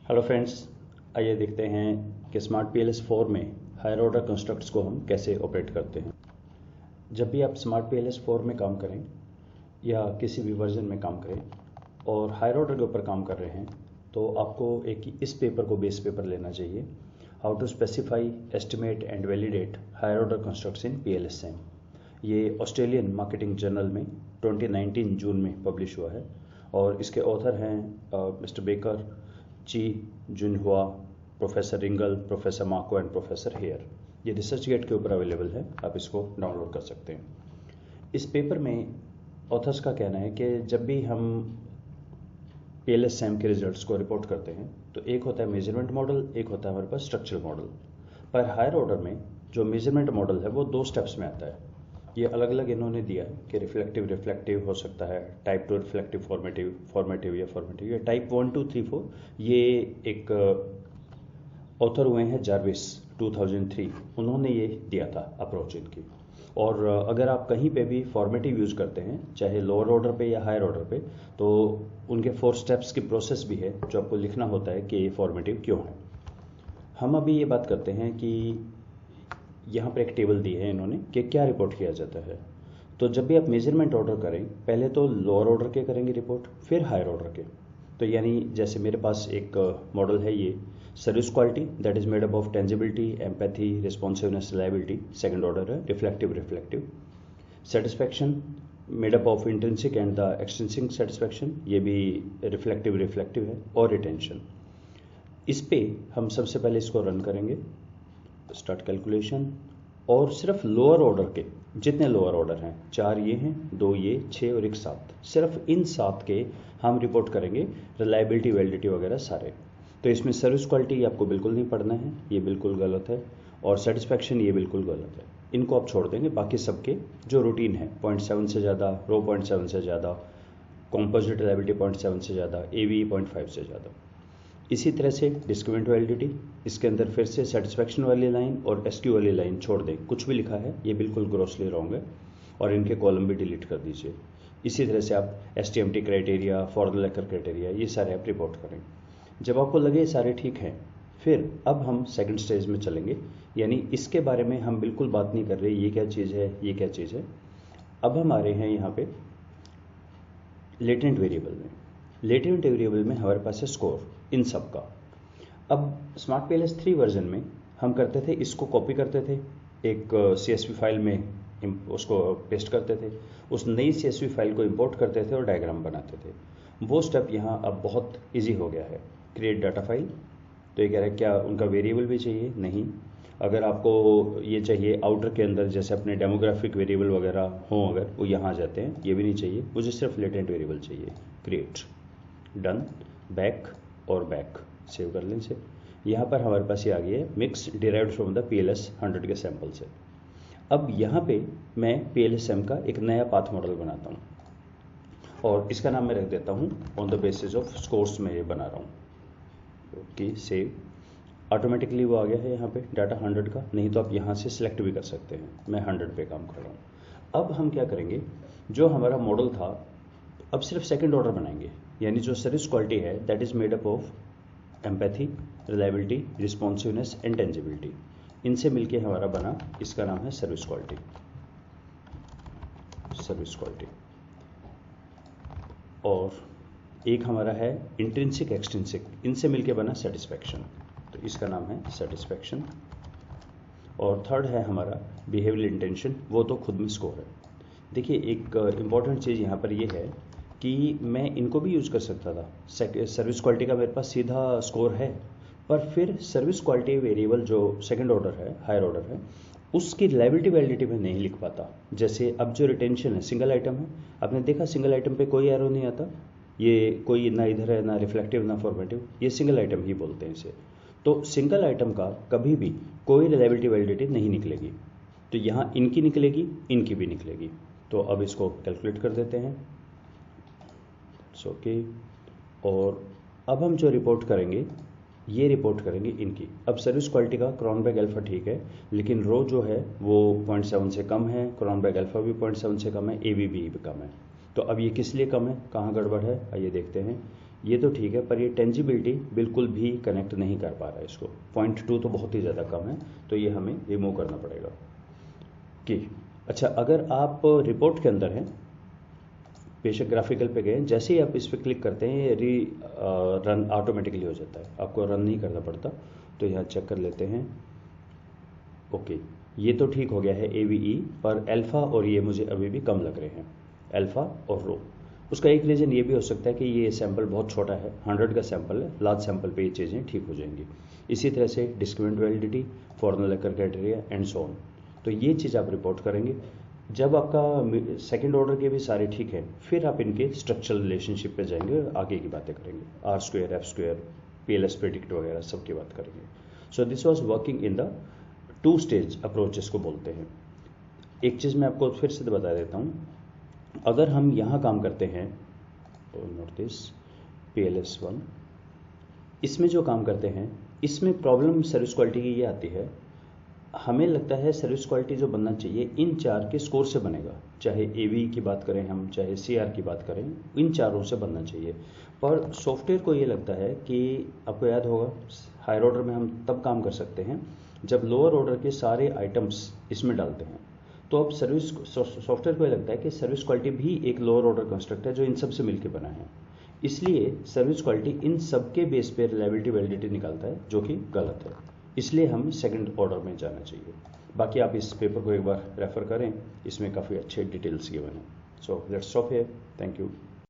Hello friends, आइए देखते हैं कि स्मार्ट PLS 4 में हायर ऑर्डर कंस्ट्रक्ट्स को हम कैसे ऑपरेट करते हैं। जब भी आप स्मार्ट PLS 4 में काम करें या किसी भी वर्जन में काम करें और हायर ऑर्डर के ऊपर काम कर रहे हैं तो आपको एक इस पेपर को बेस पेपर लेना चाहिए, how to specify, estimate and validate higher order constructs in PLSM। ये ऑस्ट्रेलियन मार्केटिंग जर्नल में 2019 जून में पब्लिश हुआ है और इसके ऑथर हैं mister Baker, Chi Junhua, professor Ringle, professor Marco and professor Hair. ये रिसर्च गेट के ऊपर अवेलेबल है, आप इसको डाउनलोड कर सकते हैं। इस पेपर में ऑथर्स का कहना है कि जब भी हम PLSM के रिजल्ट्स को रिपोर्ट करते हैं तो एक होता है मेजरमेंट मॉडल, एक होता है हमारे पास स्ट्रक्चरल मॉडल। पर हायर ऑर्डर में जो मेजरमेंट मॉडल है वो 2 स्टेप्स में आता है। ये अलग अलग इन्होंने दिया है कि रिफ्लेक्टिव हो सकता है, टाइप 2 रिफ्लेक्टिव फॉर्मेटिव या टाइप 1 2 3 4। ये एक ऑथर हुए हैं जार्विस 2003, उन्होंने ये दिया था अप्रोच इनकी। और अगर आप कहीं पे भी फॉर्मेटिव यूज़ करते हैं, चाहे लोअर ऑर्डर पे या हायर ऑर्डर पे, तो उनके 4 स्टेप्स की प्रोसेस भी है जो आपको लिखना होता है कि ये फॉर्मेटिव क्यों है। हम अभी ये बात करते हैं कि यहाँ पर एक टेबल दी है इन्होंने कि क्या रिपोर्ट किया जाता है। तो जब भी आप मेजरमेंट ऑर्डर करें, पहले तो लोअर ऑर्डर के करेंगे रिपोर्ट, फिर हायर ऑर्डर के। तो यानी जैसे मेरे पास एक मॉडल है, ये service quality that is made up of tangibility, empathy, responsiveness, reliability, second order है। Reflective satisfaction made up of intrinsic and the extrinsic satisfaction, ये भी रिफ्लेक्टिव है। और रिटेंशन, इस पे हम सबसे पहले इसको रन करेंगे, स्टार्ट कैलकुलेशन। और सिर्फ लोअर ऑर्डर के जितने लोअर ऑर्डर हैं, 4 ये हैं, 2 ये, 6 और 1 7, सिर्फ इन 7 के हम रिपोर्ट करेंगे रिलायबिलिटी, वैलिडिटी वगैरह सारे। तो इसमें सर्विस क्वालिटी आपको बिल्कुल नहीं पढ़ना है, ये बिल्कुल गलत है। और सेटिस्फैक्शन ये बिल्कुल गलत है, इनको आप छोड़ देंगे। बाकी सबके जो रूटीन है 0.7 से ज़्यादा, रो 0.7 से ज़्यादा, कॉम्पोजिट रिलायबिलिटी 0.7 से ज़्यादा, AVE 0.5 से ज़्यादा। इसी तरह से डिस्क्रिमिनेंट वैलिडिटी, इसके अंदर फिर से सेटिस्फैक्शन वाली लाइन और SQ वाली लाइन छोड़ दें, कुछ भी लिखा है ये बिल्कुल ग्रोसली रॉन्ग है और इनके कॉलम भी डिलीट कर दीजिए। इसी तरह से आप STMT क्राइटेरिया, फॉर्डलेकर क्राइटेरिया, ये सारे आप रिपोर्ट करें। जब आपको लगे सारे ठीक हैं, फिर अब हम सेकंड स्टेज में चलेंगे, यानी इसके बारे में हम बिल्कुल बात नहीं कर रहे ये क्या चीज़ है, ये क्या चीज़ है। अब हम आ रहे हैं यहाँ पे लेटेंट वेरिएबल में। लेटेंट वेरिएबल में हमारे पास है स्कोर इन सब का। अब स्मार्ट PLS 3 वर्जन में हम करते थे, इसको कॉपी करते थे, एक CSV फाइल में उसको पेस्ट करते थे, उस नई CSV फाइल को इंपोर्ट करते थे और डायग्राम बनाते थे। वो स्टेप यहाँ अब बहुत इजी हो गया है। क्रिएट डाटा फाइल, तो ये कह रहा है क्या उनका वेरिएबल भी चाहिए? नहीं। अगर आपको ये चाहिए आउटर के अंदर, जैसे अपने डेमोग्राफिक वेरिएबल वगैरह हों, अगर वो यहाँ आ जाते हैं, ये भी नहीं चाहिए, मुझे सिर्फ लेटेंट वेरिएबल चाहिए। क्रिएट, डन, बैक और बैक, सेव कर लें इसे। यहाँ पर हमारे पास ये आ गया है mix derived from the PLS 100 के सैंपल से। अब यहाँ पे मैं PLSM का एक नया पाथ मॉडल बनाता हूँ और इसका नाम मैं रख देता हूँ on the basis of scores में ये बना रहा हूँ। Okay, save. ऑटोमेटिकली वो आ गया है यहाँ पे डाटा 100 का, नहीं तो आप यहाँ से सिलेक्ट भी कर सकते हैं। मैं 100 पे काम कर रहा हूँ। अब हम क्या करेंगे, जो हमारा मॉडल था अब सिर्फ सेकंड ऑर्डर बनाएंगे, यानी जो सर्विस क्वालिटी है that is made up of empathy, reliability, responsiveness and tangibility. इनसे मिलके हमारा बना, इसका नाम है सर्विस क्वालिटी। और एक हमारा है इंट्रिंसिक एक्सट्रिंसिक, इनसे मिलके बना सेटिस्फैक्शन, तो इसका नाम है सेटिस्फैक्शन। और थर्ड है हमारा बिहेवियरल इंटेंशन, वो तो खुद में स्कोर है। देखिए एक इम्पॉर्टेंट चीज़ यहाँ पर ये है कि मैं इनको भी यूज़ कर सकता था। सर्विस क्वालिटी का मेरे पास सीधा स्कोर है, पर फिर सर्विस क्वालिटी वेरिएबल जो सेकंड ऑर्डर है, हायर ऑर्डर है, उसकी रिलायबिलिटी वैलिडिटी में नहीं लिख पाता। जैसे अब जो रिटेंशन है, सिंगल आइटम है, आपने देखा सिंगल आइटम पे कोई एरो नहीं आता, ये कोई ना इधर है, ना रिफ्लेक्टिव ना फॉर्मेटिव, ये सिंगल आइटम ही बोलते हैं इसे। तो सिंगल आइटम का कभी भी कोई रिलायबिलिटी वैलिडिटी नहीं निकलेगी, तो यहाँ इनकी निकलेगी, इनकी भी निकलेगी। तो अब इसको कैलकुलेट कर देते हैं, ओके। और अब हम जो रिपोर्ट करेंगे, ये रिपोर्ट करेंगे इनकी। अब सर्विस क्वालिटी का क्रॉनबैक अल्फा ठीक है, लेकिन रो जो है वो 0.7 से कम है, क्रॉनबैक अल्फा भी 0.7 से कम है, AVE भी कम है। तो अब ये किस लिए कम है, कहाँ गड़बड़ है, आइए देखते हैं। ये तो ठीक है, पर ये टेंजिबिलिटी बिल्कुल भी कनेक्ट नहीं कर पा रहा है इसको। 0.2 तो बहुत ही ज़्यादा कम है, तो ये हमें रिमूव करना पड़ेगा। कि अच्छा, अगर आप रिपोर्ट के अंदर हैं, बेशक ग्राफिकल पे गए, जैसे ही आप इस पर क्लिक करते हैं ये रन ऑटोमेटिकली हो जाता है, आपको रन नहीं करना पड़ता। तो यहाँ चेक कर लेते हैं। ओके, ये तो ठीक हो गया है AVE, पर अल्फ़ा और ये मुझे अभी भी कम लग रहे हैं, अल्फ़ा और रो। उसका एक रीज़न ये भी हो सकता है कि ये सैंपल बहुत छोटा है, 100 का सैंपल है, लार्ज सैंपल पे ये चीज़ें ठीक हो जाएंगी। इसी तरह से डिस्क्रिमिनेंट वैलिडिटी, फॉर्मल लेकर क्राइटेरिया एंड सो ऑन। तो ये चीज़ आप रिपोर्ट करेंगे। जब आपका सेकंड ऑर्डर के भी सारे ठीक है, फिर आप इनके स्ट्रक्चरल रिलेशनशिप पे जाएंगे और आगे की बातें करेंगे, R², F², PLS प्रेडिक्ट वगैरह सब की बात करेंगे। So this was working in the 2 stage approach इसको बोलते हैं। एक चीज़ मैं आपको फिर से बता देता हूँ, अगर हम यहाँ काम करते हैं, नोट दिस PLS1, इसमें जो काम करते हैं, इसमें प्रॉब्लम सर्विस क्वालिटी की ये आती है, हमें लगता है सर्विस क्वालिटी जो बनना चाहिए इन 4 के स्कोर से बनेगा, चाहे AVE की बात करें हम, चाहे CR की बात करें, इन चारों से बनना चाहिए। पर सॉफ्टवेयर को ये लगता है कि आपको याद होगा, हायर ऑर्डर में हम तब काम कर सकते हैं जब लोअर ऑर्डर के सारे आइटम्स इसमें डालते हैं। तो अब सर्विस सॉफ्टवेयर को ये लगता है कि सर्विस क्वालिटी भी एक लोअर ऑर्डर कंस्ट्रक्ट है जो इन सब से मिलकर बना है, इसलिए सर्विस क्वालिटी इन सब के बेस पे रिलायबिलिटी वैलिडिटी निकालता है, जो कि गलत है। इसलिए हमें सेकंड ऑर्डर में जाना चाहिए। बाकी आप इस पेपर को एक बार रेफर करें, इसमें काफ़ी अच्छे डिटेल्स गिवन हैं। So let's stop here, thank you.